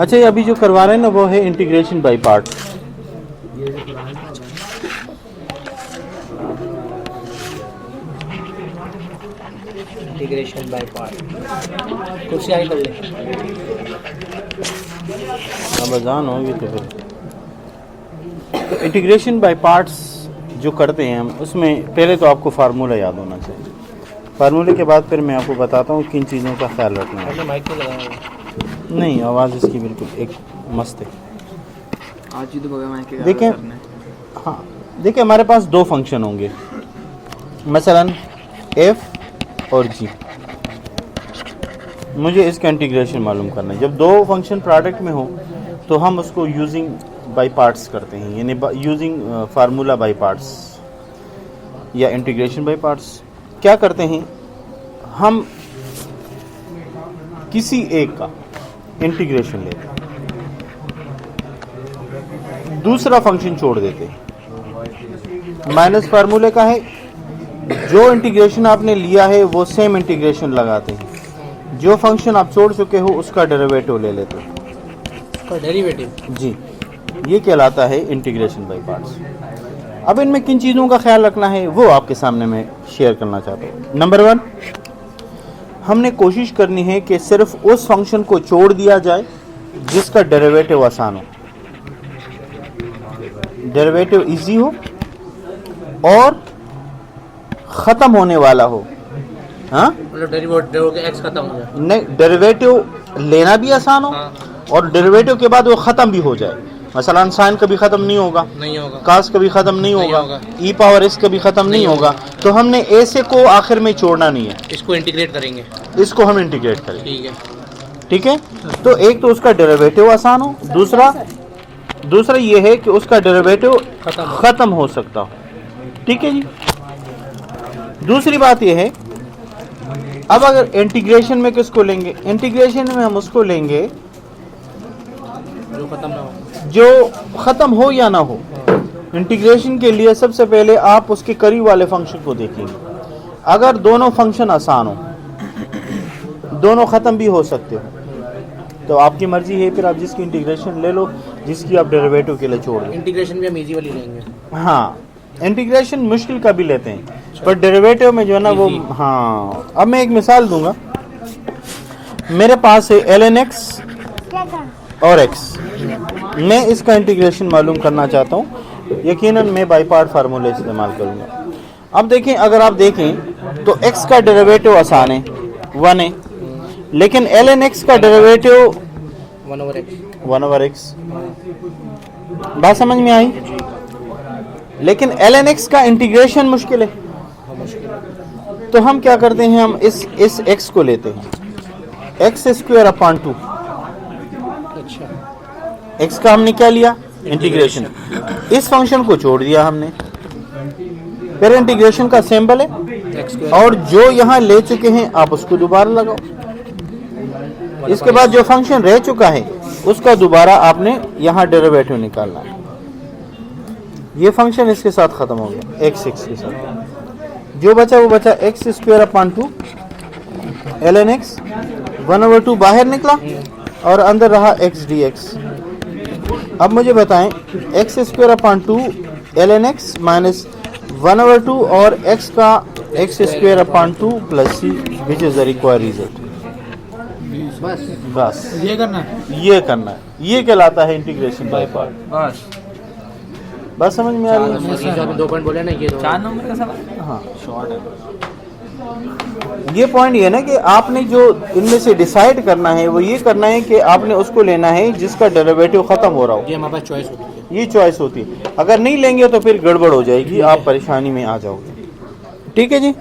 अच्छा, ये अभी जो करवा रहे हैं ना वो है integration by parts. Integration by part. कुर्सी आगे कर ले। अब अजान होगी तो फिर इंटीग्रेशन बाय पार्ट्स जो करते हैं हम, उसमें पहले तो आपको फार्मूला याद होना चाहिए। फार्मूले के बाद फिर मैं आपको बताता हूँ किन चीज़ों का ख्याल रखना है। माइक पे लगाया नहीं, आवाज़ इसकी बिल्कुल एक मस्त है। आज ही तो बगैर माइक के देखें, हाँ देखिए, हमारे पास दो फंक्शन होंगे, मसलन f और g। मुझे इसका इंटीग्रेशन मालूम करना है। जब दो फंक्शन प्रोडक्ट में हो तो हम उसको यूजिंग बाय पार्ट्स करते हैं, यानी यूजिंग फार्मूला बाय पार्ट्स या इंटीग्रेशन बाय पार्ट्स। क्या करते हैं, हम किसी एक का इंटीग्रेशन लेते हैं, दूसरा फंक्शन छोड़ देते हैं। माइनस फार्मूले का है, जो इंटीग्रेशन आपने लिया है वो सेम इंटीग्रेशन लगाते हैं, जो फंक्शन आप छोड़ चुके हो उसका डेरिवेटिव ले लेते हैं। उसका डेरिवेटिव जी, ये कहलाता है इंटीग्रेशन बाय पार्ट्स। अब इनमें किन चीज़ों का ख्याल रखना है वो आपके सामने मैं शेयर करना चाहता हूँ। नंबर 1, हमने कोशिश करनी है कि सिर्फ उस फंक्शन को छोड़ दिया जाए जिसका डेरिवेटिव आसान हो, डेरिवेटिव इजी हो और ख़त्म होने वाला हो। हाँ, मतलब डेरिवेटिव एक्स खत्म हो जाए। नहीं, डेरिवेटिव लेना भी आसान हो और डेरिवेटिव के बाद वो ख़त्म भी हो जाए। मसलन साइन कभी ख़त्म नहीं होगा, कास कभी ख़त्म नहीं होगा, ई पावर एस कभी ख़त्म नहीं होगा। तो हमने ऐसे को आखिर में छोड़ना नहीं है, इसको इंटीग्रेट करेंगे, इसको हम इंटीग्रेट करेंगे। ठीक है, ठीक है। तो एक तो उसका डेरिवेटिव आसान हो, दूसरा ये है कि उसका डेरिवेटिव ख़त्म हो सकता हो। ठीक है जी। दूसरी बात ये है, अब अगर इंटीग्रेशन में किसको लेंगे, इंटीग्रेशन में हम उसको लेंगे जो खत्म ना हो, जो ख़त्म हो या ना हो। इंटीग्रेशन के लिए सबसे पहले आप उसके करीब वाले फंक्शन को देखेंगे। अगर दोनों फंक्शन आसान हो, दोनों ख़त्म भी हो सकते हो, तो आपकी मर्जी है, फिर आप जिसकी इंटीग्रेशन ले लो, जिसकी आप डेरिवेटिव के लिए छोड़ दो। इंटीग्रेशन भी हम इजी वाली लेंगे। हाँ, इंटीग्रेशन मुश्किल का भी लेते हैं, पर डेरिवेटिव में जो है ना वो, हाँ। अब मैं एक मिसाल दूंगा। मेरे पास है ln x और x, मैं इसका इंटीग्रेशन मालूम करना चाहता हूँ। यकीनन मैं बाय पार्ट फार्मूला इस्तेमाल करूँगा। अब देखें, अगर आप देखें तो x का डेरिवेटिव आसान है, 1 है, लेकिन ln x का डेरिवेटिव 1/x। बात समझ में आई? लेकिन ln x का इंटीग्रेशन मुश्किल है। तो हम क्या करते हैं, हम इस x को लेते हैं, x² 2। अच्छा, x का हमने क्या लिया, इंटीग्रेशन। इस फंक्शन को छोड़ दिया हमने, फिर इंटीग्रेशन का सिंबल है, और जो यहाँ ले चुके हैं आप उसको दोबारा लगाओ। इसके बाद जो फंक्शन रह चुका है उसका दोबारा आपने यहाँ डेरिवेटिव निकालना है। ये फंक्शन इसके साथ खत्म हो गया, x के साथ। जो बचा वो बचा x² 2 ln x 1/2 बाहर निकला और अंदर रहा x dx। अब मुझे बताएं, x² 2 ln x माइनस 1/2 और x का x² 2 plus c which is the required result. बस ये करना है, ये कहलाता है इंटीग्रेशन बाय पार्ट। बस समझ में आ रही है? 2 पॉइंट बोले ना, ये 4 नंबर का सवाल। हाँ, शॉर्ट है। ये पॉइंट ये है ना कि आपने जो इनमें से डिसाइड करना है वो ये करना है कि आपने उसको लेना है जिसका डेरिवेटिव खत्म हो रहा हो। ये हमारे पास चॉइस होती है, ये चॉइस होती है। अगर नहीं लेंगे तो फिर गड़बड़ हो जाएगी, आप परेशानी में आ जाओगे। ठीक है जी।